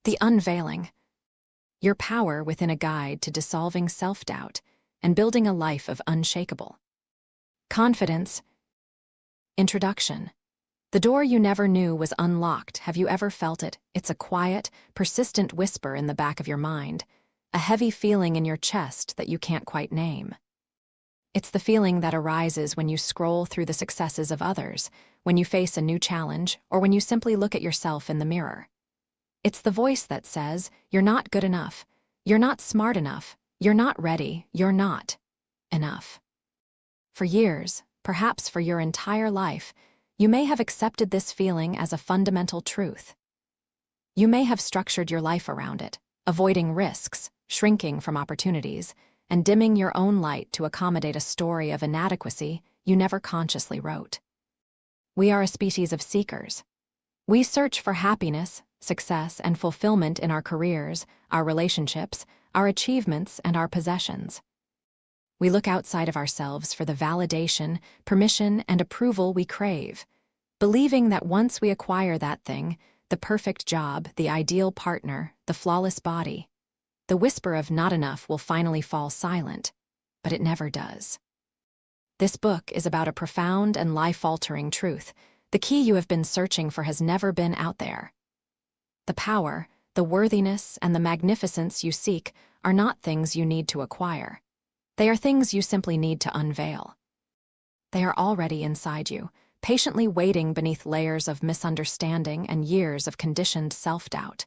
The Unveiling. Your power within a guide to dissolving self-doubt and building a life of unshakable confidence. Introduction. The door you never knew was unlocked. Have you ever felt it? It's a quiet, persistent whisper in the back of your mind, a heavy feeling in your chest that you can't quite name. It's the feeling that arises when you scroll through the successes of others, when you face a new challenge, or when you simply look at yourself in the mirror. It's the voice that says, "You're not good enough. You're not smart enough. You're not ready. You're not enough." For years, perhaps for your entire life, you may have accepted this feeling as a fundamental truth. You may have structured your life around it, avoiding risks, shrinking from opportunities, and dimming your own light to accommodate a story of inadequacy you never consciously wrote. We are a species of seekers. We search for happiness, success, and fulfillment in our careers, our relationships, our achievements, and our possessions. We look outside of ourselves for the validation, permission, and approval we crave, believing that once we acquire that thing, the perfect job, the ideal partner, the flawless body, the whisper of not enough will finally fall silent, but it never does. This book is about a profound and life-altering truth. The key you have been searching for has never been out there. The power, the worthiness, and the magnificence you seek are not things you need to acquire. They are things you simply need to unveil. They are already inside you, patiently waiting beneath layers of misunderstanding and years of conditioned self-doubt.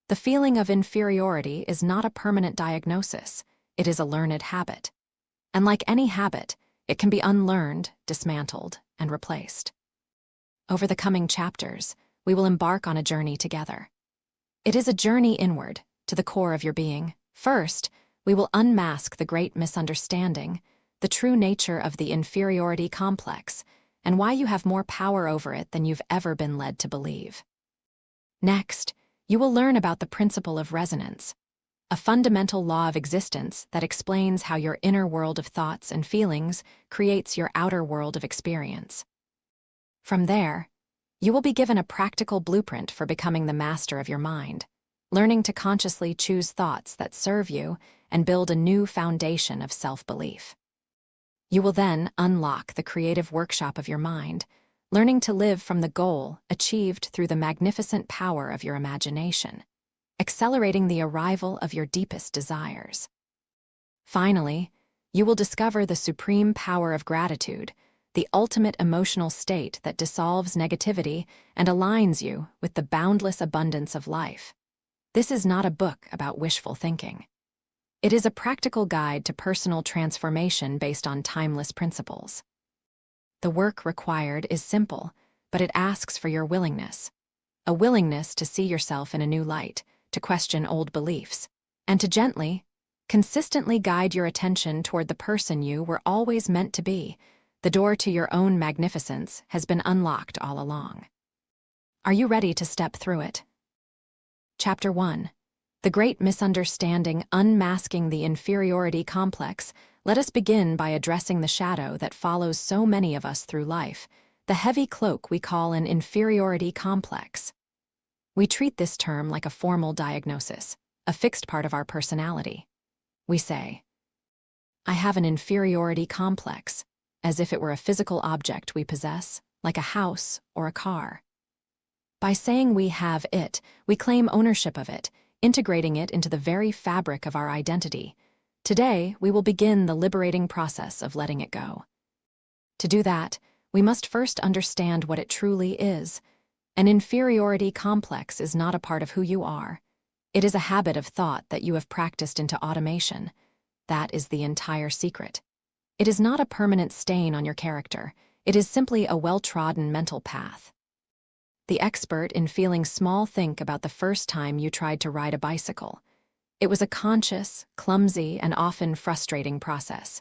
The feeling of inferiority is not a permanent diagnosis, it is a learned habit. And like any habit, it can be unlearned, dismantled, and replaced. Over the coming chapters, we will embark on a journey together. It is a journey inward, to the core of your being. First, we will unmask the great misunderstanding, the true nature of the inferiority complex, and why you have more power over it than you've ever been led to believe. Next, you will learn about the principle of resonance, a fundamental law of existence that explains how your inner world of thoughts and feelings creates your outer world of experience. From there, you will be given a practical blueprint for becoming the master of your mind, learning to consciously choose thoughts that serve you and build a new foundation of self-belief. You will then unlock the creative workshop of your mind, learning to live from the goal achieved through the magnificent power of your imagination, accelerating the arrival of your deepest desires. Finally, you will discover the supreme power of gratitude, the ultimate emotional state that dissolves negativity and aligns you with the boundless abundance of life. This is not a book about wishful thinking. It is a practical guide to personal transformation based on timeless principles. The work required is simple, but it asks for your willingness. A willingness to see yourself in a new light, to question old beliefs, and to gently, consistently guide your attention toward the person you were always meant to be. The door to your own magnificence has been unlocked all along. Are you ready to step through it? Chapter 1. The Great Misunderstanding: Unmasking the Inferiority Complex. Let us begin by addressing the shadow that follows so many of us through life, the heavy cloak we call an inferiority complex. We treat this term like a formal diagnosis, a fixed part of our personality. We say, "I have an inferiority complex," as if it were a physical object we possess, like a house or a car. By saying we have it, we claim ownership of it, integrating it into the very fabric of our identity. Today, we will begin the liberating process of letting it go. To do that, we must first understand what it truly is. An inferiority complex is not a part of who you are. It is a habit of thought that you have practiced into automation. That is the entire secret. It is not a permanent stain on your character. It is simply a well-trodden mental path. The expert in feeling small think about the first time you tried to ride a bicycle. It was a conscious, clumsy, and often frustrating process.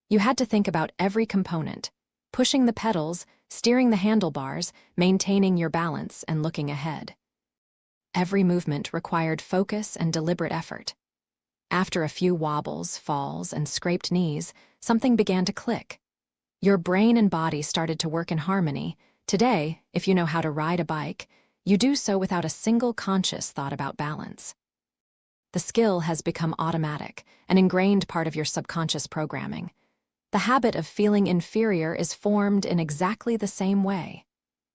You had to think about every component, pushing the pedals, steering the handlebars, maintaining your balance, and looking ahead. Every movement required focus and deliberate effort. After a few wobbles, falls, and scraped knees, something began to click. Your brain and body started to work in harmony. Today, if you know how to ride a bike, You do so without a single conscious thought about balance. The skill has become automatic, an ingrained part of your subconscious programming. The habit of feeling inferior is formed in exactly the same way.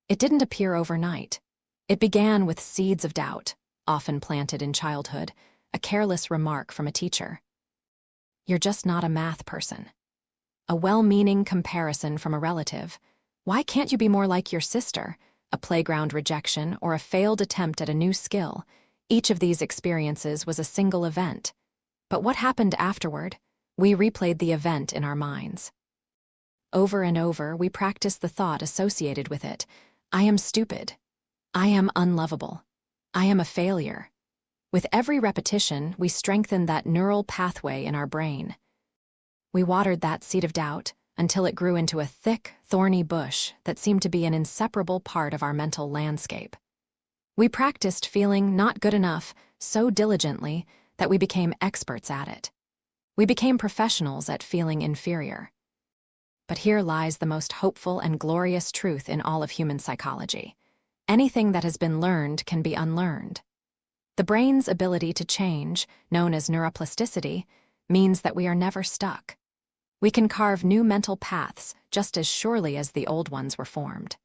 It didn't appear overnight. It began with seeds of doubt, often planted in childhood, a careless remark from a teacher. You're just not a math person. A well-meaning comparison from a relative. Why can't you be more like your sister? A playground rejection, or a failed attempt at a new skill. Each of these experiences was a single event. But what happened afterward? We replayed the event in our minds. Over and over, we practiced the thought associated with it. I am stupid. I am unlovable. I am a failure. With every repetition, we strengthened that neural pathway in our brain. We watered that seed of doubt until it grew into a thick, thorny bush that seemed to be an inseparable part of our mental landscape. We practiced feeling not good enough so diligently that we became experts at it. We became professionals at feeling inferior. But here lies the most hopeful and glorious truth in all of human psychology. Anything that has been learned can be unlearned. The brain's ability to change, known as neuroplasticity, means that we are never stuck. We can carve new mental paths just as surely as the old ones were formed.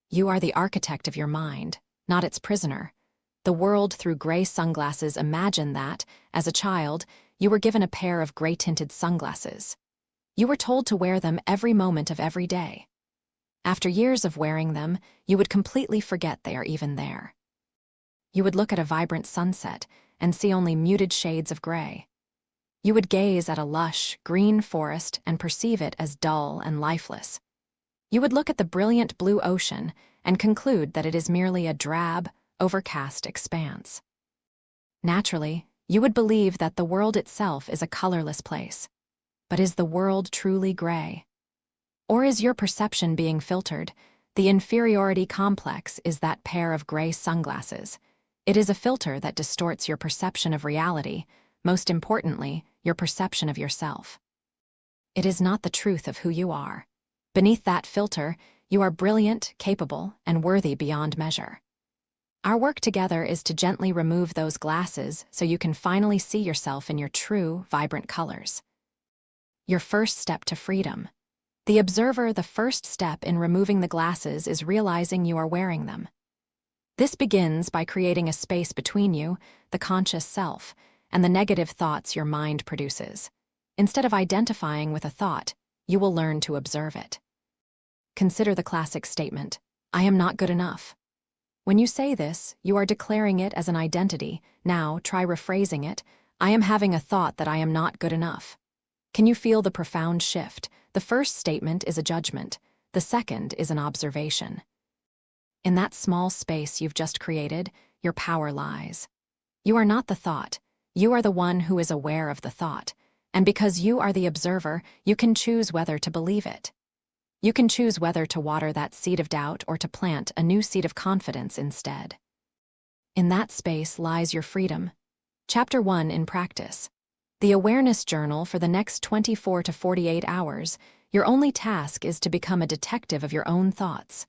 You are the architect of your mind, not its prisoner. The world through gray sunglasses imagined that, as a child, you were given a pair of gray-tinted sunglasses. You were told to wear them every moment of every day. After years of wearing them, you would completely forget they are even there. You would look at a vibrant sunset and see only muted shades of gray. You would gaze at a lush, green forest and perceive it as dull and lifeless. You would look at the brilliant blue ocean and conclude that it is merely a drab, overcast expanse. Naturally, you would believe that the world itself is a colorless place. But is the world truly gray? Or is your perception being filtered? The inferiority complex is that pair of gray sunglasses. It is a filter that distorts your perception of reality, most importantly, your perception of yourself. It is not the truth of who you are. Beneath that filter, you are brilliant, capable, and worthy beyond measure. Our work together is to gently remove those glasses so you can finally see yourself in your true, vibrant colors. Your first step to freedom. The first step in removing the glasses is realizing you are wearing them. This begins by creating a space between you, the conscious self, and the negative thoughts your mind produces. Instead of identifying with a thought, you will learn to observe it. Consider the classic statement, I am not good enough. When you say this, you are declaring it as an identity. Now, try rephrasing it, I am having a thought that I am not good enough. Can you feel the profound shift? The first statement is a judgment. The second is an observation. In that small space you've just created, your power lies. You are not the thought. You are the one who is aware of the thought. And because you are the observer, you can choose whether to believe it. You can choose whether to water that seed of doubt or to plant a new seed of confidence instead. In that space lies your freedom. Chapter 1 in practice. The awareness journal for the next 24 to 48 hours. Your only task is to become a detective of your own thoughts.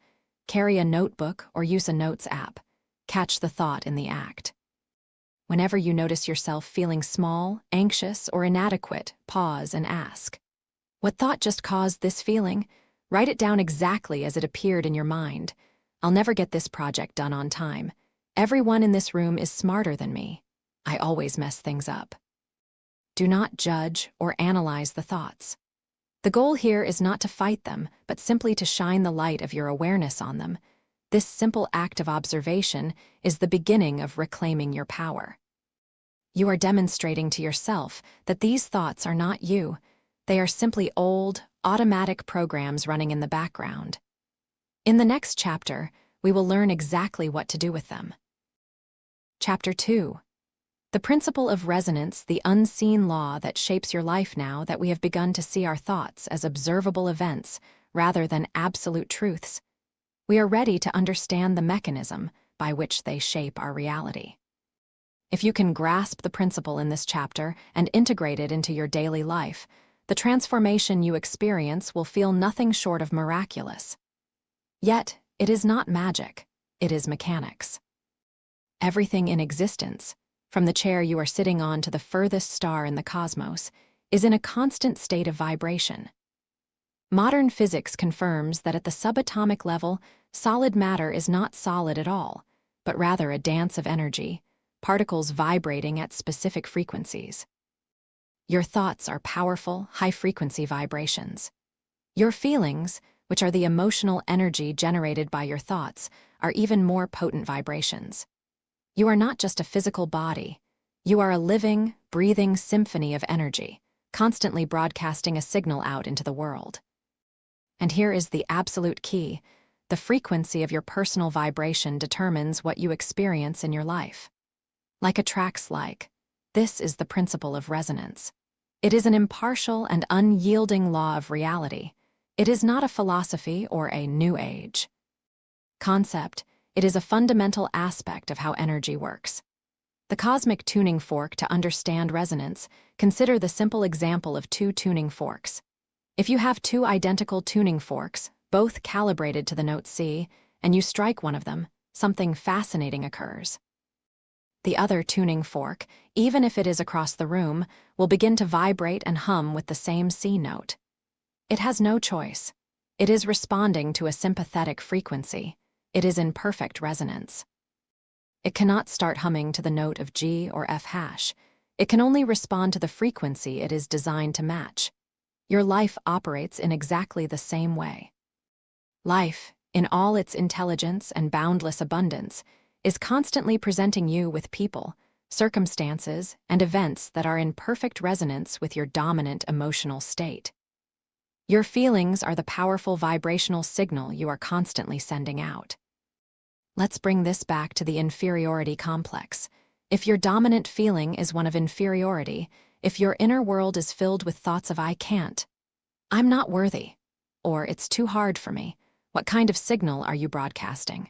Carry a notebook or use a notes app. Catch the thought in the act. Whenever you notice yourself feeling small, anxious, or inadequate, pause and ask, what thought just caused this feeling? Write it down exactly as it appeared in your mind. I'll never get this project done on time. Everyone in this room is smarter than me. I always mess things up. Do not judge or analyze the thoughts. The goal here is not to fight them, but simply to shine the light of your awareness on them. This simple act of observation is the beginning of reclaiming your power. You are demonstrating to yourself that these thoughts are not you. They are simply old, automatic programs running in the background. In the next chapter, we will learn exactly what to do with them. Chapter 2. The principle of resonance, the unseen law that shapes your life. Now that we have begun to see our thoughts as observable events rather than absolute truths, we are ready to understand the mechanism by which they shape our reality. If you can grasp the principle in this chapter and integrate it into your daily life, the transformation you experience will feel nothing short of miraculous. Yet, it is not magic. it is mechanics. Everything in existence, from the chair you are sitting on to the furthest star in the cosmos, is in a constant state of vibration. Modern physics confirms that at the subatomic level, solid matter is not solid at all, but rather a dance of energy, particles vibrating at specific frequencies. Your thoughts are powerful, high-frequency vibrations. Your feelings, which are the emotional energy generated by your thoughts, are even more potent vibrations. You are not just a physical body. You are a living, breathing symphony of energy, constantly broadcasting a signal out into the world. And here is the absolute key. The frequency of your personal vibration determines what you experience in your life. Like attracts like. This is the principle of resonance. It is an impartial and unyielding law of reality. It is not a philosophy or a new age concept. It is a fundamental aspect of how energy works. The cosmic tuning fork. To understand resonance, consider the simple example of two tuning forks. If you have two identical tuning forks, both calibrated to the note C, and you strike one of them, something fascinating occurs. The other tuning fork, even if it is across the room, will begin to vibrate and hum with the same C note. It has no choice. It is responding to a sympathetic frequency. It is in perfect resonance. It cannot start humming to the note of G or F hash. It can only respond to the frequency it is designed to match. Your life operates in exactly the same way. Life, in all its intelligence and boundless abundance, is constantly presenting you with people, circumstances, and events that are in perfect resonance with your dominant emotional state. Your feelings are the powerful vibrational signal you are constantly sending out. Let's bring this back to the inferiority complex. If your dominant feeling is one of inferiority, if your inner world is filled with thoughts of I can't, I'm not worthy, or it's too hard for me, what kind of signal are you broadcasting?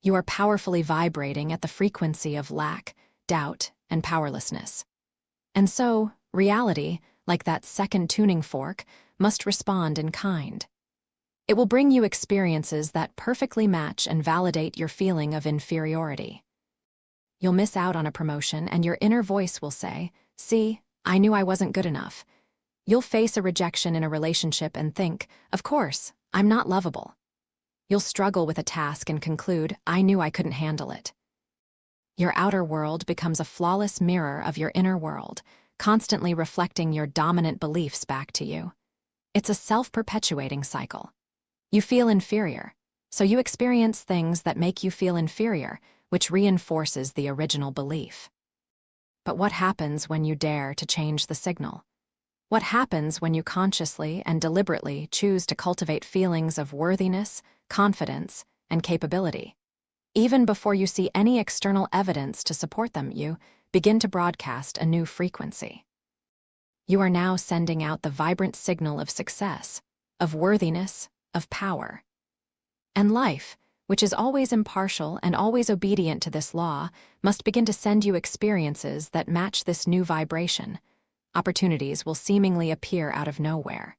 You are powerfully vibrating at the frequency of lack, doubt, and powerlessness. And so, reality, like that second tuning fork, must respond in kind. It will bring you experiences that perfectly match and validate your feeling of inferiority. You'll miss out on a promotion and your inner voice will say, "See, I knew I wasn't good enough." You'll face a rejection in a relationship and think, "Of course, I'm not lovable." You'll struggle with a task and conclude, "I knew I couldn't handle it." Your outer world becomes a flawless mirror of your inner world, constantly reflecting your dominant beliefs back to you. It's a self-perpetuating cycle. You feel inferior, so you experience things that make you feel inferior, which reinforces the original belief. But what happens when you dare to change the signal? What happens when you consciously and deliberately choose to cultivate feelings of worthiness, confidence, and capability? Even before you see any external evidence to support them, you begin to broadcast a new frequency. You are now sending out the vibrant signal of success, of worthiness, of power. And life, which is always impartial and always obedient to this law, must begin to send you experiences that match this new vibration. Opportunities will seemingly appear out of nowhere.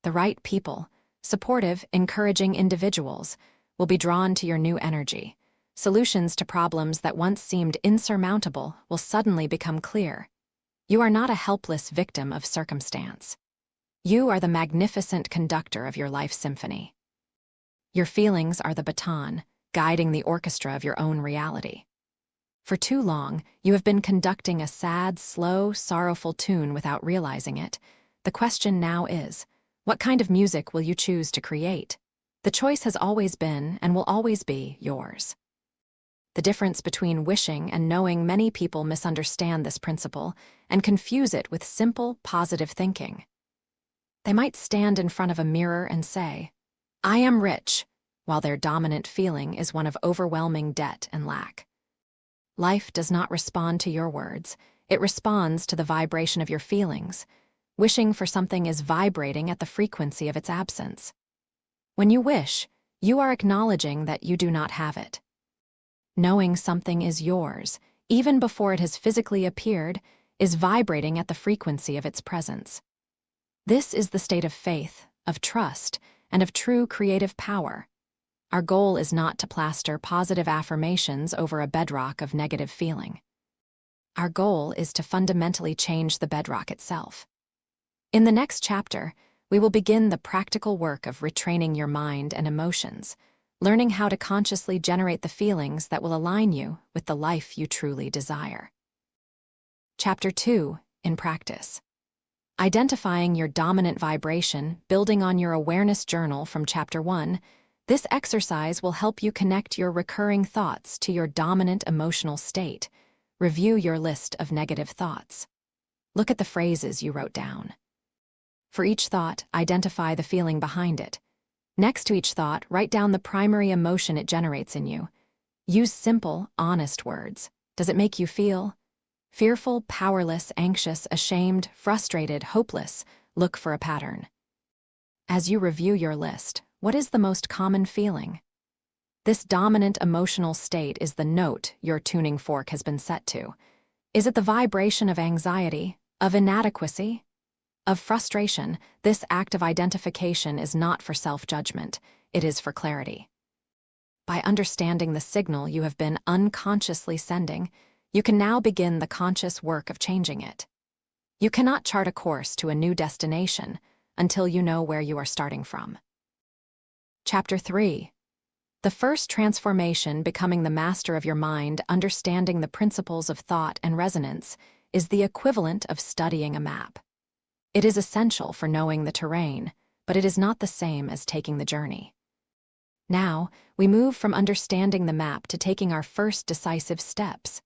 The right people, supportive, encouraging individuals, will be drawn to your new energy. Solutions to problems that once seemed insurmountable will suddenly become clear. You are not a helpless victim of circumstance. You are the magnificent conductor of your life symphony. Your feelings are the baton, guiding the orchestra of your own reality. For too long, you have been conducting a sad, slow, sorrowful tune without realizing it. The question now is, what kind of music will you choose to create? The choice has always been and will always be yours. The difference between wishing and knowing. Many people misunderstand this principle and confuse it with simple, positive thinking. They might stand in front of a mirror and say, "I am rich," while their dominant feeling is one of overwhelming debt and lack. Life does not respond to your words. It responds to the vibration of your feelings. Wishing for something is vibrating at the frequency of its absence. When you wish, you are acknowledging that you do not have it. Knowing something is yours, even before it has physically appeared, is vibrating at the frequency of its presence. This is the state of faith, of trust, and of true creative power. Our goal is not to plaster positive affirmations over a bedrock of negative feeling. Our goal is to fundamentally change the bedrock itself. In the next chapter, we will begin the practical work of retraining your mind and emotions, learning how to consciously generate the feelings that will align you with the life you truly desire. Chapter 2, in practice. Identifying your dominant vibration, building on your awareness journal from Chapter 1, this exercise will help you connect your recurring thoughts to your dominant emotional state. Review your list of negative thoughts. Look at the phrases you wrote down. For each thought, identify the feeling behind it. Next to each thought, write down the primary emotion it generates in you. Use simple, honest words. Does it make you feel fearful, powerless, anxious, ashamed, frustrated, hopeless? Look for a pattern. As you review your list, what is the most common feeling? This dominant emotional state is the note your tuning fork has been set to. Is it the vibration of anxiety, of inadequacy, of frustration? This act of identification is not for self-judgment, it is for clarity. By understanding the signal you have been unconsciously sending, you can now begin the conscious work of changing it. You cannot chart a course to a new destination until you know where you are starting from. Chapter 3. The first transformation, becoming the master of your mind, understanding the principles of thought and resonance, is the equivalent of studying a map. It is essential for knowing the terrain, but it is not the same as taking the journey. Now, we move from understanding the map to taking our first decisive steps.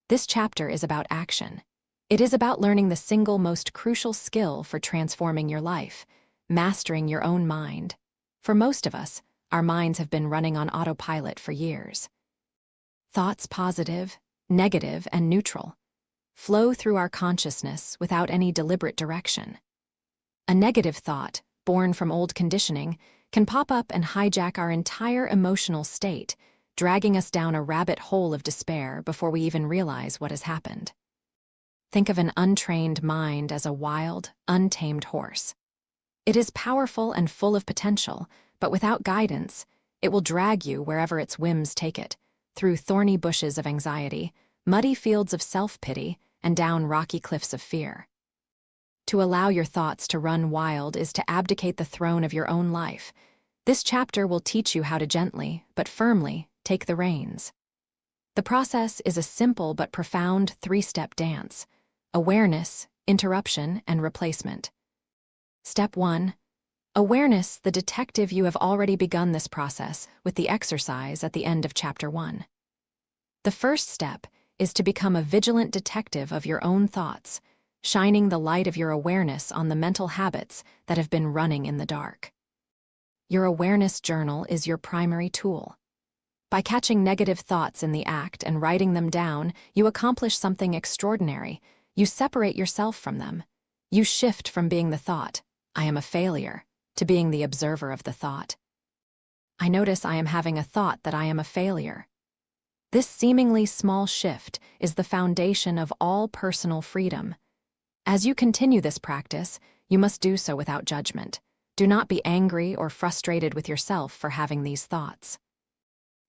This chapter is about action. It is about learning the single most crucial skill for transforming your life, mastering your own mind. For most of us, our minds have been running on autopilot for years. Thoughts, positive, negative, and neutral, flow through our consciousness without any deliberate direction. A negative thought, born from old conditioning, can pop up and hijack our entire emotional state, dragging us down a rabbit hole of despair before we even realize what has happened. Think of an untrained mind as a wild, untamed horse. It is powerful and full of potential, but without guidance, it will drag you wherever its whims take it, through thorny bushes of anxiety, muddy fields of self-pity, and down rocky cliffs of fear. To allow your thoughts to run wild is to abdicate the throne of your own life. This chapter will teach you how to gently, but firmly, take the reins. The process is a simple but profound three-step dance: awareness, interruption, and replacement. Step 1. Awareness. The detective. You have already begun this process with the exercise at the end of Chapter 1. The first step is to become a vigilant detective of your own thoughts, shining the light of your awareness on the mental habits that have been running in the dark. Your awareness journal is your primary tool. By catching negative thoughts in the act and writing them down, you accomplish something extraordinary. You separate yourself from them. You shift from being the thought, "I am a failure," to being the observer of the thought. I notice I am having a thought that I am a failure. This seemingly small shift is the foundation of all personal freedom. As you continue this practice, you must do so without judgment. Do not be angry or frustrated with yourself for having these thoughts.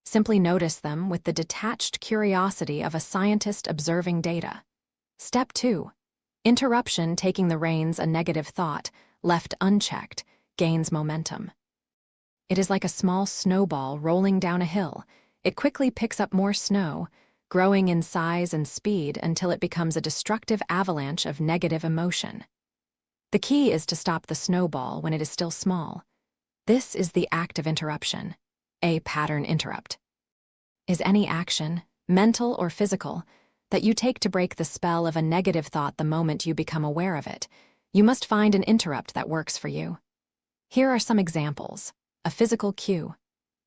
Simply notice them with the detached curiosity of a scientist observing data. Step 2. Interruption. Taking the reins. A negative thought, left unchecked, gains momentum. It is like a small snowball rolling down a hill. It quickly picks up more snow, growing in size and speed until it becomes a destructive avalanche of negative emotion. The key is to stop the snowball when it is still small. This is the act of interruption. A pattern interrupt is any action, mental or physical, that you take to break the spell of a negative thought the moment you become aware of it. You must find an interrupt that works for you. Here are some examples. A physical cue.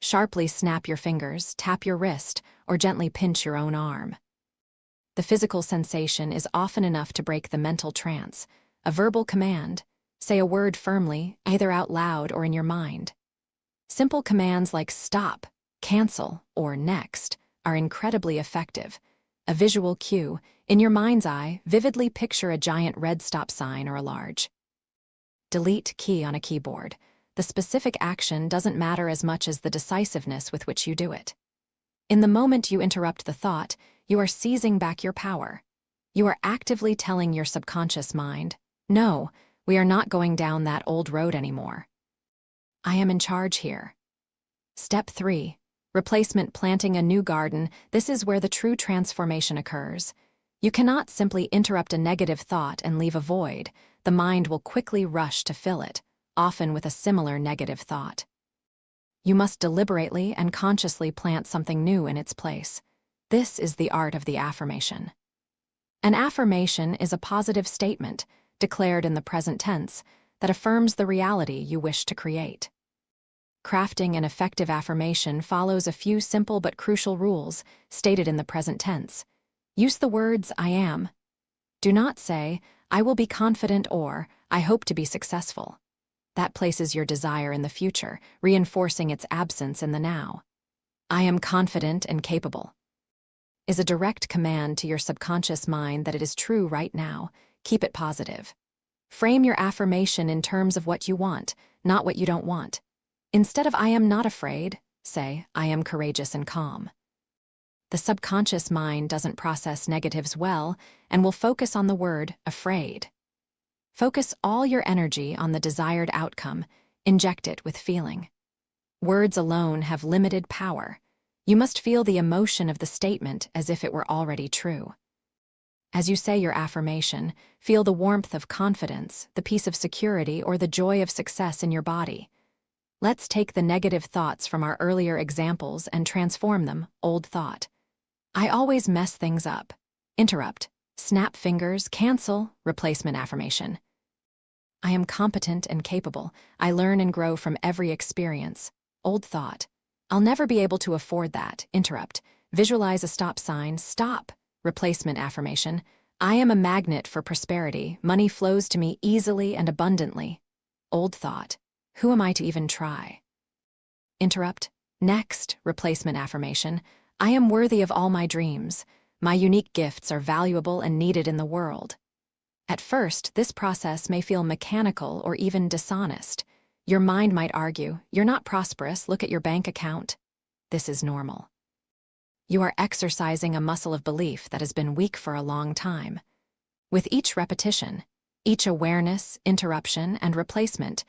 Sharply snap your fingers, tap your wrist, or gently pinch your own arm. The physical sensation is often enough to break the mental trance. A verbal command. Say a word firmly, either out loud or in your mind. Simple commands like stop, cancel, or next are incredibly effective. A visual cue. In your mind's eye, vividly picture a giant red stop sign or a large delete key on a keyboard. the specific action doesn't matter as much as the decisiveness with which you do it. In the moment you interrupt the thought, you are seizing back your power. You are actively telling your subconscious mind, no, we are not going down that old road anymore. I am in charge here. Step 3. Replacement: planting a new garden. This is where the true transformation occurs. You cannot simply interrupt a negative thought and leave a void. The mind will quickly rush to fill it, often with a similar negative thought. You must deliberately and consciously plant something new in its place. This is the art of the affirmation. An affirmation is a positive statement, declared in the present tense, that affirms the reality you wish to create. Crafting an effective affirmation follows a few simple but crucial rules, stated in the present tense. Use the words I am. Do not say, I will be confident or I hope to be successful. That places your desire in the future, reinforcing its absence in the now. I am confident and capable is a direct command to your subconscious mind that it is true right now. Keep it positive. Frame your affirmation in terms of what you want, not what you don't want. Instead of I am not afraid, say I am courageous and calm. The subconscious mind doesn't process negatives well and will focus on the word afraid. Focus all your energy on the desired outcome, inject it with feeling. Words alone have limited power. You must feel the emotion of the statement as if it were already true. As you say your affirmation, feel the warmth of confidence, the peace of security, or the joy of success in your body. Let's take the negative thoughts from our earlier examples and transform them. Old thought. I always mess things up. Interrupt. Snap fingers. Cancel. Replacement affirmation. I am competent and capable. I learn and grow from every experience. Old thought. I'll never be able to afford that. Interrupt. Visualize a stop sign. Stop. Replacement affirmation. I am a magnet for prosperity. Money flows to me easily and abundantly. Old thought. Who am I to even try? Interrupt. Next. Replacement affirmation. I am worthy of all my dreams. My unique gifts are valuable and needed in the world. At first, this process may feel mechanical or even dishonest. Your mind might argue, you're not prosperous, look at your bank account. This is normal. You are exercising a muscle of belief that has been weak for a long time. With each repetition, each awareness, interruption, and replacement,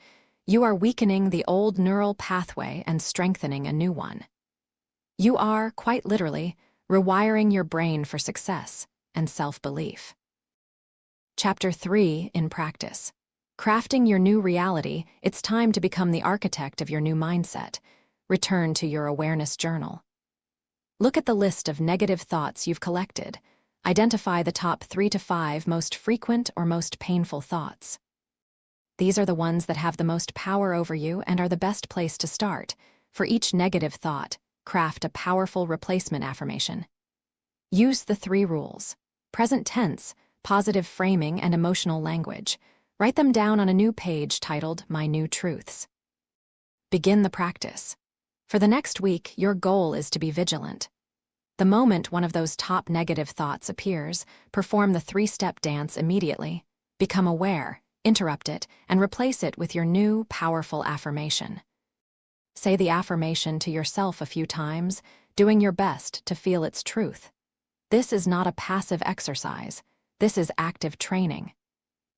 you are weakening the old neural pathway and strengthening a new one. You are, quite literally, rewiring your brain for success and self-belief. Chapter 3 in practice. Crafting your new reality, it's time to become the architect of your new mindset. Return to your awareness journal. Look at the list of negative thoughts you've collected. Identify the top 3 to 5 most frequent or most painful thoughts. These are the ones that have the most power over you and are the best place to start. For each negative thought, craft a powerful replacement affirmation. Use the 3 rules: present tense, positive framing, and emotional language. Write them down on a new page titled My New Truths. Begin the practice. For the next week, your goal is to be vigilant. The moment one of those top negative thoughts appears, perform the 3-step dance immediately. Become aware, interrupt it, and replace it with your new, powerful affirmation. Say the affirmation to yourself a few times, doing your best to feel its truth. This is not a passive exercise. This is active training.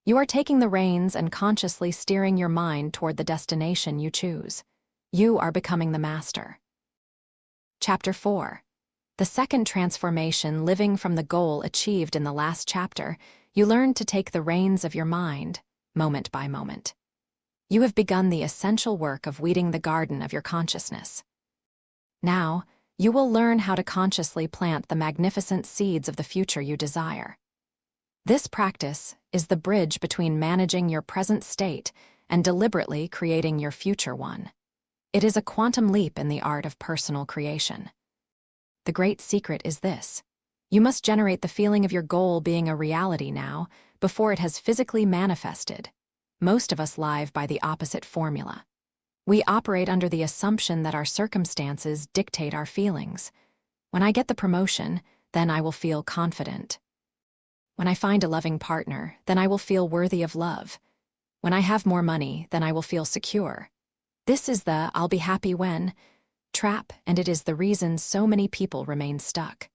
You are taking the reins and consciously steering your mind toward the destination you choose. You are becoming the master. Chapter 4. The second transformation, living from the goal achieved in the last chapter, you learn to take the reins of your mind, moment by moment. You have begun the essential work of weeding the garden of your consciousness. Now, you will learn how to consciously plant the magnificent seeds of the future you desire. This practice is the bridge between managing your present state and deliberately creating your future one. It is a quantum leap in the art of personal creation. The great secret is this: you must generate the feeling of your goal being a reality now, before it has physically manifested. Most of us live by the opposite formula. We operate under the assumption that our circumstances dictate our feelings. When I get the promotion, then I will feel confident. When I find a loving partner, then I will feel worthy of love. When I have more money, then I will feel secure. This is the "I'll be happy when" trap, and it is the reason so many people remain stuck.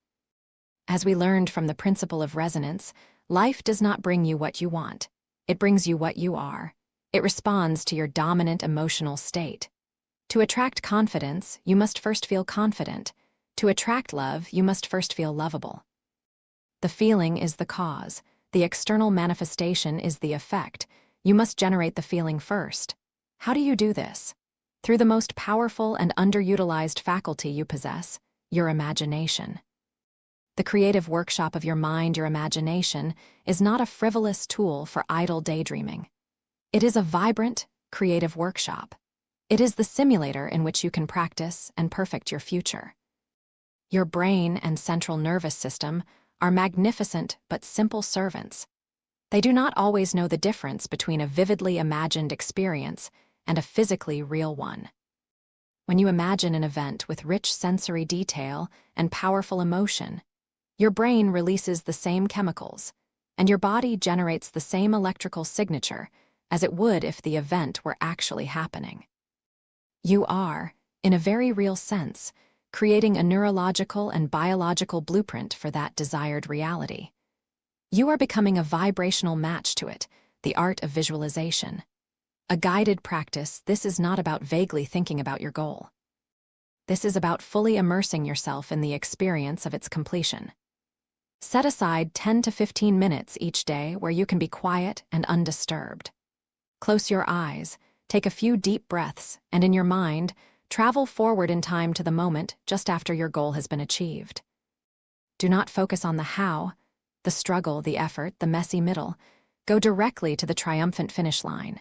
As we learned from the principle of resonance, life does not bring you what you want. It brings you what you are. It responds to your dominant emotional state. To attract confidence, you must first feel confident. To attract love, you must first feel lovable. The feeling is the cause. The external manifestation is the effect. You must generate the feeling first. How do you do this? Through the most powerful and underutilized faculty you possess, your imagination. The creative workshop of your mind, your imagination, is not a frivolous tool for idle daydreaming. It is a vibrant, creative workshop. It is the simulator in which you can practice and perfect your future. Your brain and central nervous system are magnificent but simple servants. They do not always know the difference between a vividly imagined experience and a physically real one. When you imagine an event with rich sensory detail and powerful emotion, your brain releases the same chemicals, and your body generates the same electrical signature as it would if the event were actually happening. You are, in a very real sense, creating a neurological and biological blueprint for that desired reality. You are becoming a vibrational match to it, the art of visualization. A guided practice, this is not about vaguely thinking about your goal. This is about fully immersing yourself in the experience of its completion. Set aside 10 to 15 minutes each day where you can be quiet and undisturbed. Close your eyes, take a few deep breaths, and in your mind, travel forward in time to the moment just after your goal has been achieved. Do not focus on the how, the struggle, the effort, the messy middle. Go directly to the triumphant finish line.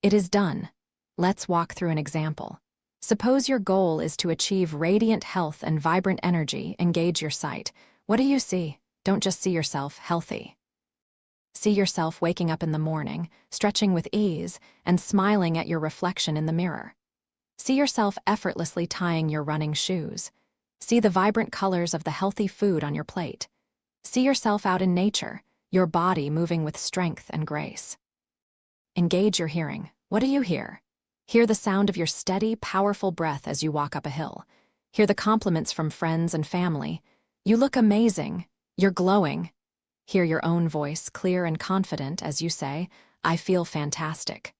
It is done. Let's walk through an example. Suppose your goal is to achieve radiant health and vibrant energy. Engage your sight. What do you see? Don't just see yourself healthy. See yourself waking up in the morning, stretching with ease, and smiling at your reflection in the mirror. See yourself effortlessly tying your running shoes. See the vibrant colors of the healthy food on your plate. See yourself out in nature, your body moving with strength and grace. Engage your hearing. What do you hear? Hear the sound of your steady, powerful breath as you walk up a hill. Hear the compliments from friends and family. You look amazing. You're glowing. Hear your own voice, clear and confident, as you say, "I feel fantastic."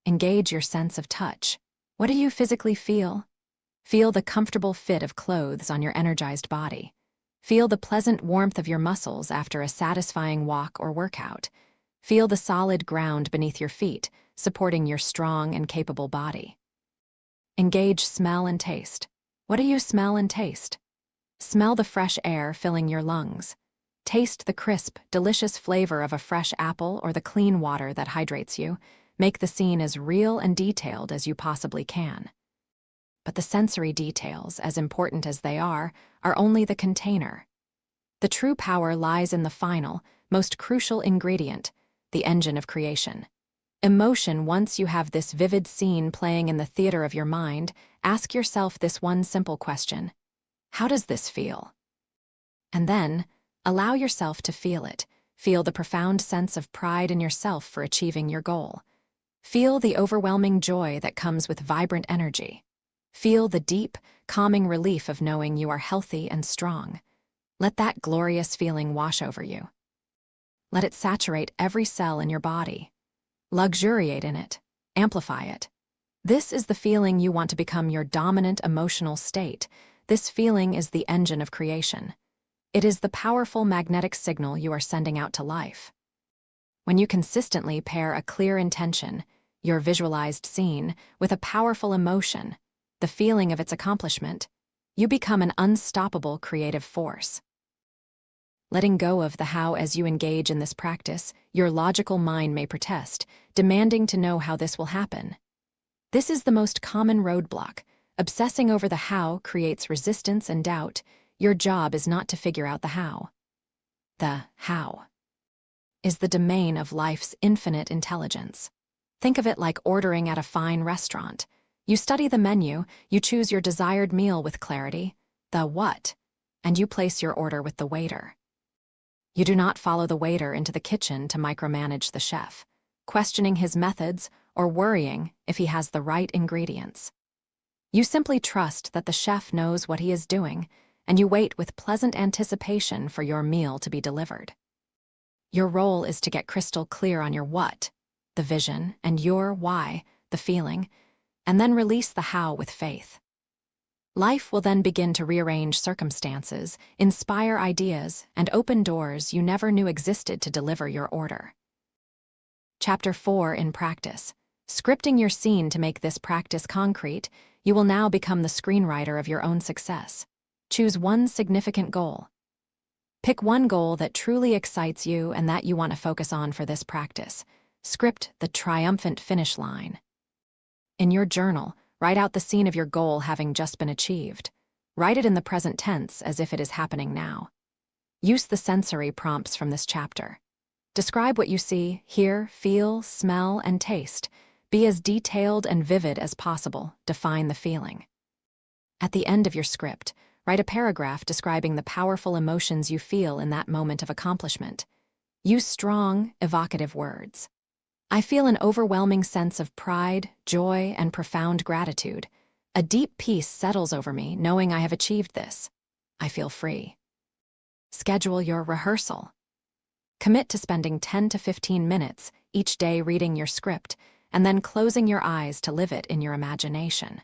Engage your sense of touch. What do you physically feel? Feel the comfortable fit of clothes on your energized body. Feel the pleasant warmth of your muscles after a satisfying walk or workout. Feel the solid ground beneath your feet, supporting your strong and capable body. Engage smell and taste. What do you smell and taste? Smell the fresh air filling your lungs. Taste the crisp, delicious flavor of a fresh apple or the clean water that hydrates you. Make the scene as real and detailed as you possibly can. But the sensory details, as important as they are only the container. The true power lies in the final, most crucial ingredient, the engine of creation. Emotion. Once you have this vivid scene playing in the theater of your mind, ask yourself this one simple question: how does this feel? And then, allow yourself to feel it. Feel the profound sense of pride in yourself for achieving your goal. Feel the overwhelming joy that comes with vibrant energy. Feel the deep, calming relief of knowing you are healthy and strong. Let that glorious feeling wash over you. Let it saturate every cell in your body. Luxuriate in it. Amplify it. This is the feeling you want to become your dominant emotional state. This feeling is the engine of creation. It is the powerful magnetic signal you are sending out to life. When you consistently pair a clear intention, your visualized scene, with a powerful emotion, the feeling of its accomplishment, you become an unstoppable creative force. Letting go of the how as you engage in this practice, your logical mind may protest, demanding to know how this will happen. This is the most common roadblock. Obsessing over the how creates resistance and doubt. Your job is not to figure out the how. The how is the domain of life's infinite intelligence. Think of it like ordering at a fine restaurant. You study the menu, you choose your desired meal with clarity, the what, and you place your order with the waiter. You do not follow the waiter into the kitchen to micromanage the chef, questioning his methods or worrying if he has the right ingredients. You simply trust that the chef knows what he is doing, and you wait with pleasant anticipation for your meal to be delivered. Your role is to get crystal clear on your what, the vision, and your why, the feeling, and then release the how with faith. Life will then begin to rearrange circumstances, inspire ideas, and open doors you never knew existed to deliver your order. Chapter 4 in Practice. Scripting your scene to make this practice concrete, you will now become the screenwriter of your own success. Choose one significant goal. Pick one goal that truly excites you and that you want to focus on for this practice. Script the triumphant finish line. In your journal, write out the scene of your goal having just been achieved. Write it in the present tense as if it is happening now. Use the sensory prompts from this chapter. Describe what you see, hear, feel, smell, and taste. Be as detailed and vivid as possible. Define the feeling. At the end of your script, write a paragraph describing the powerful emotions you feel in that moment of accomplishment. Use strong, evocative words. I feel an overwhelming sense of pride, joy, and profound gratitude. A deep peace settles over me knowing I have achieved this. I feel free. Schedule your rehearsal. Commit to spending 10 to 15 minutes each day reading your script and then closing your eyes to live it in your imagination.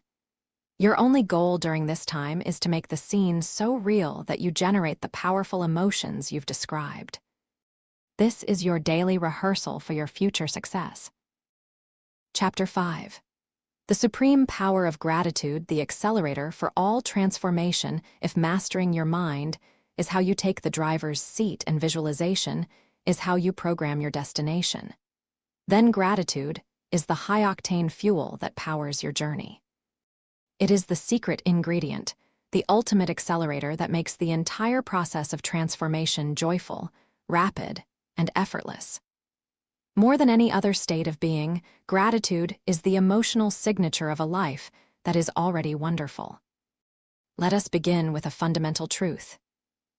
Your only goal during this time is to make the scene so real that you generate the powerful emotions you've described. This is your daily rehearsal for your future success. Chapter 5. The supreme power of gratitude, the accelerator for all transformation, if mastering your mind, is how you take the driver's seat, and visualization is how you program your destination. Then gratitude is the high-octane fuel that powers your journey. It is the secret ingredient, the ultimate accelerator that makes the entire process of transformation joyful, rapid, and effortless. More than any other state of being, gratitude is the emotional signature of a life that is already wonderful. Let us begin with a fundamental truth.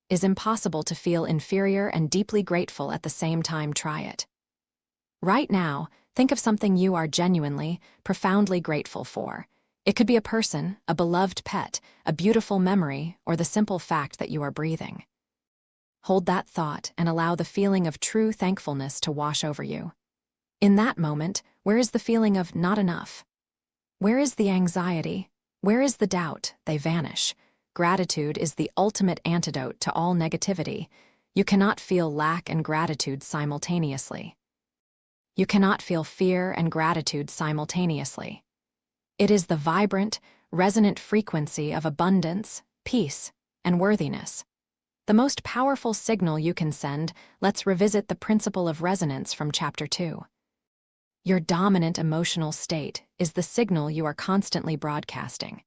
It is impossible to feel inferior and deeply grateful at the same time. Try it. Right now, think of something you are genuinely, profoundly grateful for. It could be a person, a beloved pet, a beautiful memory, or the simple fact that you are breathing. Hold that thought and allow the feeling of true thankfulness to wash over you. In that moment, where is the feeling of not enough? Where is the anxiety? Where is the doubt? They vanish. Gratitude is the ultimate antidote to all negativity. You cannot feel lack and gratitude simultaneously. You cannot feel fear and gratitude simultaneously. It is the vibrant, resonant frequency of abundance, peace, and worthiness. The most powerful signal you can send. Let's revisit the principle of resonance from Chapter 2. Your dominant emotional state is the signal you are constantly broadcasting,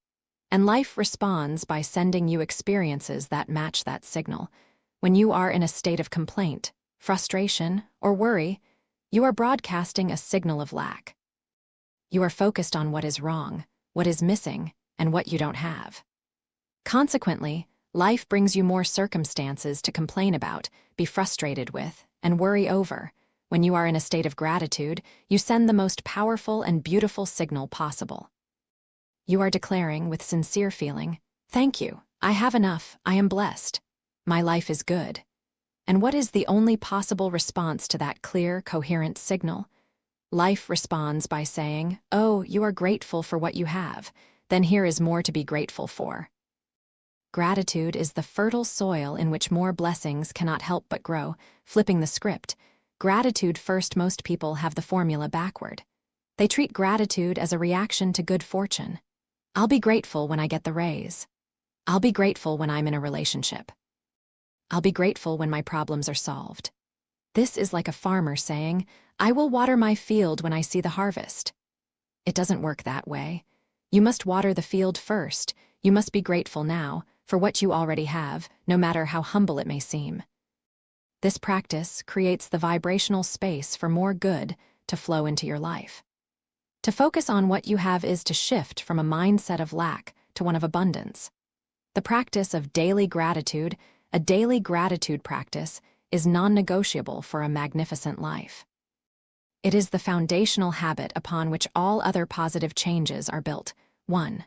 and life responds by sending you experiences that match that signal. When you are in a state of complaint, frustration, or worry, you are broadcasting a signal of lack. You are focused on what is wrong, what is missing, and what you don't have. Consequently, life brings you more circumstances to complain about, be frustrated with, and worry over. When you are in a state of gratitude, you send the most powerful and beautiful signal possible. You are declaring with sincere feeling, "Thank you, I have enough, I am blessed, my life is good." And what is the only possible response to that clear, coherent signal? Life responds by saying, "Oh, you are grateful for what you have, then here is more to be grateful for." Gratitude is the fertile soil in which more blessings cannot help but grow. Flipping the script, gratitude first. Most people have the formula backward. They treat gratitude as a reaction to good fortune. I'll be grateful when I get the raise. I'll be grateful when I'm in a relationship. I'll be grateful when my problems are solved. This is like a farmer saying, "I will water my field when I see the harvest." It doesn't work that way. You must water the field first. You must be grateful now for what you already have, no matter how humble it may seem. This practice creates the vibrational space for more good to flow into your life. To focus on what you have is to shift from a mindset of lack to one of abundance. The practice of daily gratitude, a daily gratitude practice, is non-negotiable for a magnificent life. It is the foundational habit upon which all other positive changes are built. 1.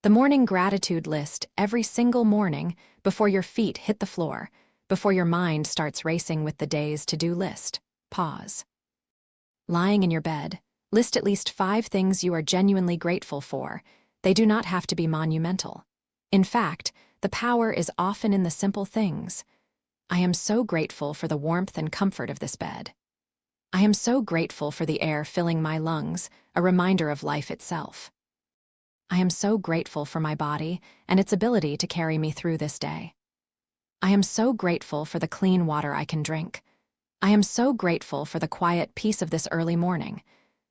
The morning gratitude list every single morning before your feet hit the floor, before your mind starts racing with the day's to-do list. Pause. Lying in your bed, list at least 5 things you are genuinely grateful for. They do not have to be monumental. In fact, the power is often in the simple things. I am so grateful for the warmth and comfort of this bed. I am so grateful for the air filling my lungs, a reminder of life itself. I am so grateful for my body and its ability to carry me through this day. I am so grateful for the clean water I can drink. I am so grateful for the quiet peace of this early morning.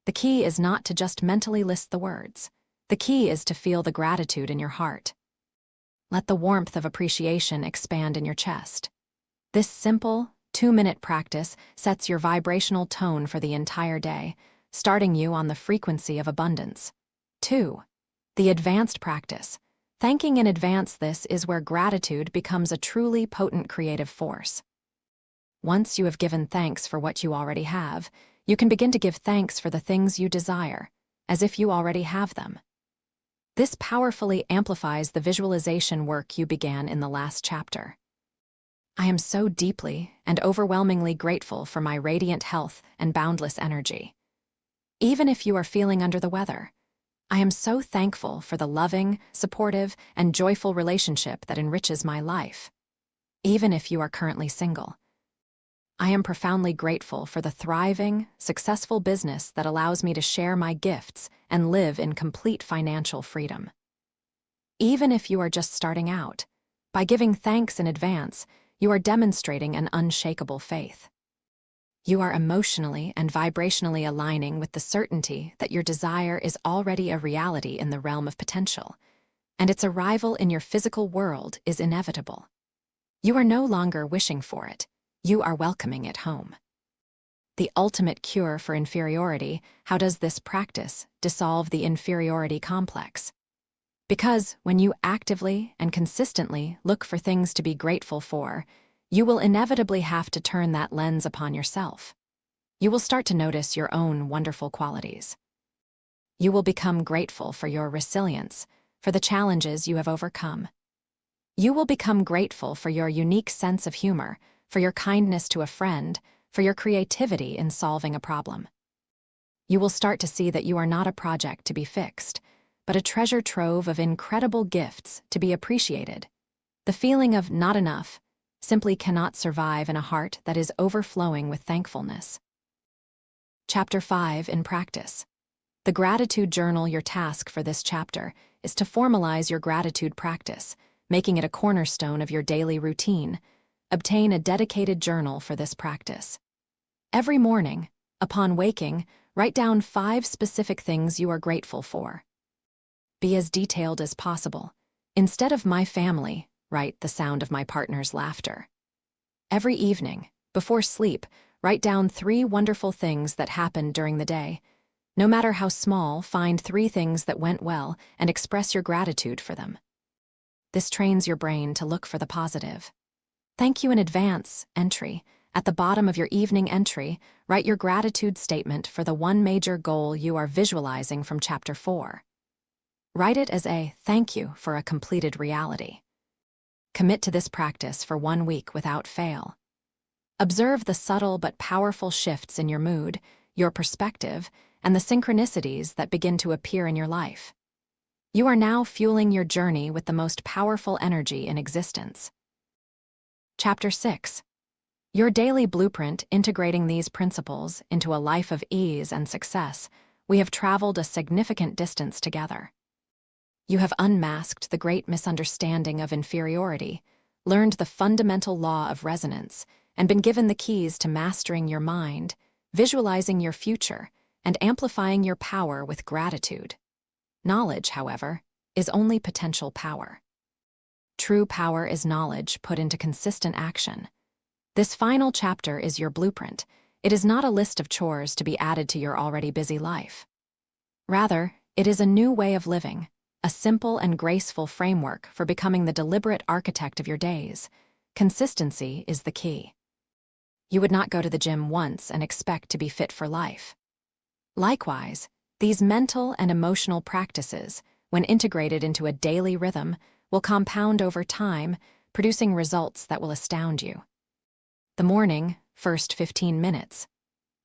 The key is not to just mentally list the words. The key is to feel the gratitude in your heart. Let the warmth of appreciation expand in your chest. This simple, 2-minute practice sets your vibrational tone for the entire day, starting you on the frequency of abundance. 2. The advanced practice. Thanking in advance. This is where gratitude becomes a truly potent creative force. Once you have given thanks for what you already have, you can begin to give thanks for the things you desire, as if you already have them. This powerfully amplifies the visualization work you began in the last chapter. I am so deeply and overwhelmingly grateful for my radiant health and boundless energy. Even if you are feeling under the weather, I am so thankful for the loving, supportive, and joyful relationship that enriches my life. Even if you are currently single, I am profoundly grateful for the thriving, successful business that allows me to share my gifts and live in complete financial freedom. Even if you are just starting out, by giving thanks in advance, you are demonstrating an unshakable faith. You are emotionally and vibrationally aligning with the certainty that your desire is already a reality in the realm of potential, and its arrival in your physical world is inevitable. You are no longer wishing for it. You are welcoming it home. The ultimate cure for inferiority. How does this practice dissolve the inferiority complex? Because when you actively and consistently look for things to be grateful for, you will inevitably have to turn that lens upon yourself. You will start to notice your own wonderful qualities. You will become grateful for your resilience, for the challenges you have overcome. You will become grateful for your unique sense of humor, for your kindness to a friend, for your creativity in solving a problem. You will start to see that you are not a project to be fixed, but a treasure trove of incredible gifts to be appreciated. The feeling of not enough simply cannot survive in a heart that is overflowing with thankfulness. Chapter 5 in practice. The gratitude journal. Your task for this chapter is to formalize your gratitude practice, making it a cornerstone of your daily routine. Obtain a dedicated journal for this practice. Every morning, upon waking, write down 5 specific things you are grateful for. Be as detailed as possible. Instead of my family, write the sound of my partner's laughter. Every evening, before sleep, write down 3 wonderful things that happened during the day. No matter how small, find 3 things that went well and express your gratitude for them. This trains your brain to look for the positive. Thank you in advance entry. At the bottom of your evening entry, write your gratitude statement for the one major goal you are visualizing from Chapter 4. Write it as a thank you for a completed reality. Commit to this practice for 1 week without fail. Observe the subtle but powerful shifts in your mood, your perspective, and the synchronicities that begin to appear in your life. You are now fueling your journey with the most powerful energy in existence. Chapter 6. Your daily blueprint. Integrating these principles into a life of ease and success. We have traveled a significant distance together. You have unmasked the great misunderstanding of inferiority, learned the fundamental law of resonance, and been given the keys to mastering your mind, visualizing your future, and amplifying your power with gratitude. Knowledge, however, is only potential power. True power is knowledge put into consistent action. This final chapter is your blueprint. It is not a list of chores to be added to your already busy life. Rather, it is a new way of living, a simple and graceful framework for becoming the deliberate architect of your days. Consistency is the key. You would not go to the gym once and expect to be fit for life. Likewise, these mental and emotional practices, when integrated into a daily rhythm, will compound over time, producing results that will astound you. The morning, first 15 minutes.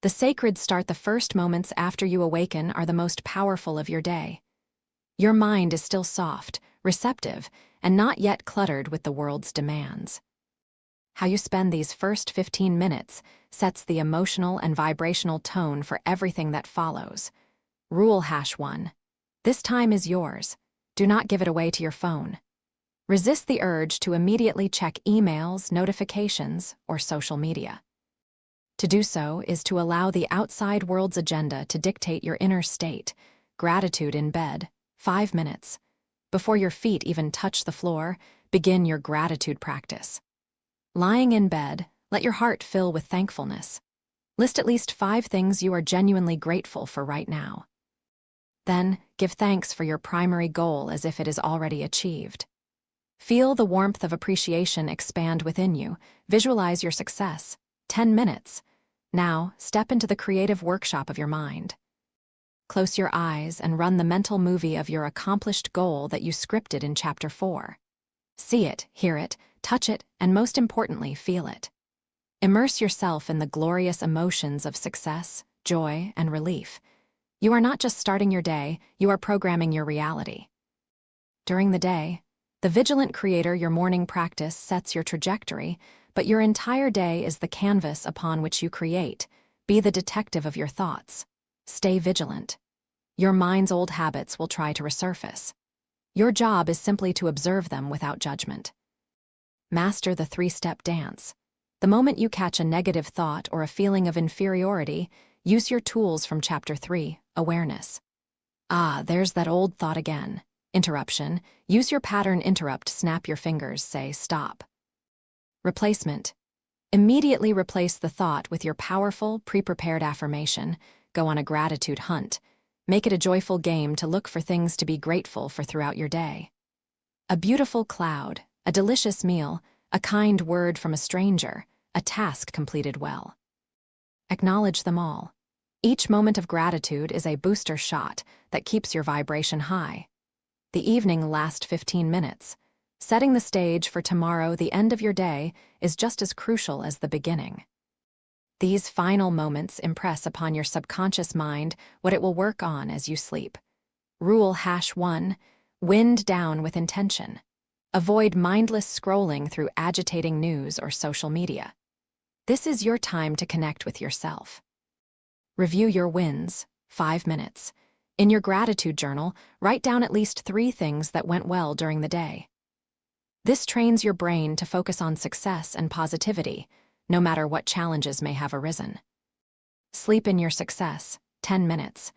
The sacred start. The first moments after you awaken are the most powerful of your day. Your mind is still soft, receptive, and not yet cluttered with the world's demands. How you spend these first 15 minutes sets the emotional and vibrational tone for everything that follows. Rule #1. This time is yours. Do not give it away to your phone. Resist the urge to immediately check emails, notifications, or social media. To do so is to allow the outside world's agenda to dictate your inner state. Gratitude in bed, 5 minutes. Before your feet even touch the floor, begin your gratitude practice. Lying in bed, let your heart fill with thankfulness. List at least 5 things you are genuinely grateful for right now. Then, give thanks for your primary goal as if it is already achieved. Feel the warmth of appreciation expand within you. Visualize your success. 10 minutes. Now, step into the creative workshop of your mind. Close your eyes and run the mental movie of your accomplished goal that you scripted in Chapter 4. See it, hear it, touch it, and most importantly, feel it. Immerse yourself in the glorious emotions of success, joy, and relief. You are not just starting your day, you are programming your reality. During the day, the vigilant creator, your morning practice, sets your trajectory, but your entire day is the canvas upon which you create. Be the detective of your thoughts. Stay vigilant. Your mind's old habits will try to resurface. Your job is simply to observe them without judgment. Master the 3-step dance. The moment you catch a negative thought or a feeling of inferiority, use your tools from Chapter 3, Awareness. There's that old thought again. Interruption. Use your pattern interrupt. Snap your fingers. Say, stop. Replacement. Immediately replace the thought with your powerful, pre-prepared affirmation. Go on a gratitude hunt. Make it a joyful game to look for things to be grateful for throughout your day. A beautiful cloud, a delicious meal, a kind word from a stranger, a task completed well. Acknowledge them all. Each moment of gratitude is a booster shot that keeps your vibration high. The evening lasts 15 minutes. Setting the stage for tomorrow, the end of your day, is just as crucial as the beginning. These final moments impress upon your subconscious mind what it will work on as you sleep. Rule #1. Wind down with intention. Avoid mindless scrolling through agitating news or social media. This is your time to connect with yourself. Review your wins, 5 minutes. In your gratitude journal, write down at least 3 things that went well during the day. This trains your brain to focus on success and positivity, no matter what challenges may have arisen. Sleep in your success, 10 minutes.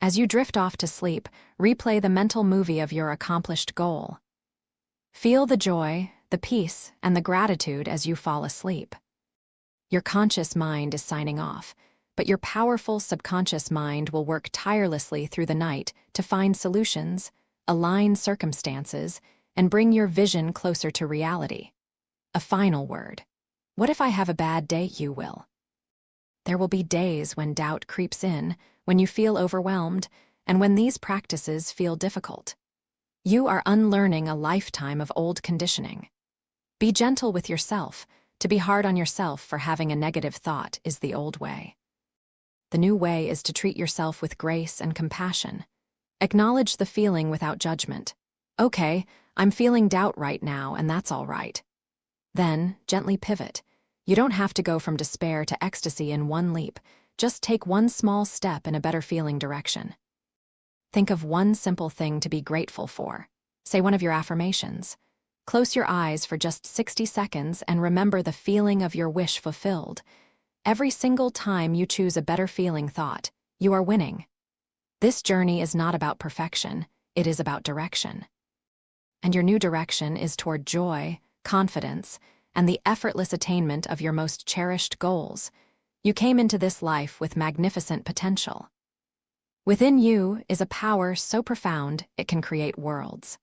As you drift off to sleep, replay the mental movie of your accomplished goal. Feel the joy, the peace, and the gratitude as you fall asleep. Your conscious mind is signing off, but your powerful subconscious mind will work tirelessly through the night to find solutions, align circumstances, and bring your vision closer to reality. A final word. What if I have a bad day? You will. There will be days when doubt creeps in, when you feel overwhelmed, and when these practices feel difficult. You are unlearning a lifetime of old conditioning. Be gentle with yourself. To be hard on yourself for having a negative thought is the old way. The new way is to treat yourself with grace and compassion. Acknowledge the feeling without judgment. Okay, I'm feeling doubt right now, and that's all right. Then, gently pivot. You don't have to go from despair to ecstasy in one leap. Just take one small step in a better feeling direction. Think of one simple thing to be grateful for. Say one of your affirmations. Close your eyes for just 60 seconds and remember the feeling of your wish fulfilled. Every single time you choose a better feeling thought, you are winning. This journey is not about perfection, it is about direction. And your new direction is toward joy, confidence, and the effortless attainment of your most cherished goals. You came into this life with magnificent potential. Within you is a power so profound it can create worlds.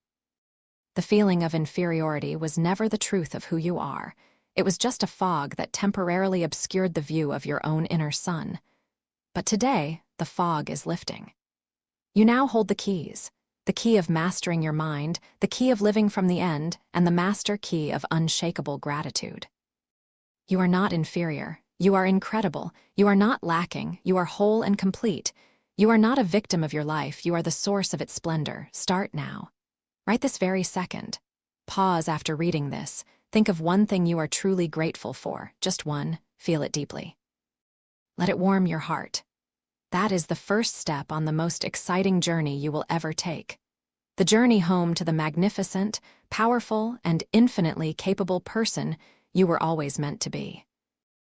The feeling of inferiority was never the truth of who you are. It was just a fog that temporarily obscured the view of your own inner sun. But today, the fog is lifting. You now hold the key of mastering your mind, the key of living from the end, and the master key of unshakable gratitude. You are not inferior. You are incredible. You are not lacking. You are whole and complete. You are not a victim of your life. You are the source of its splendor. Start now. Right this very second. Pause after reading this. Think of one thing you are truly grateful for. Just one. Feel it deeply. Let it warm your heart. That is the first step on the most exciting journey you will ever take. The journey home to the magnificent, powerful, and infinitely capable person you were always meant to be.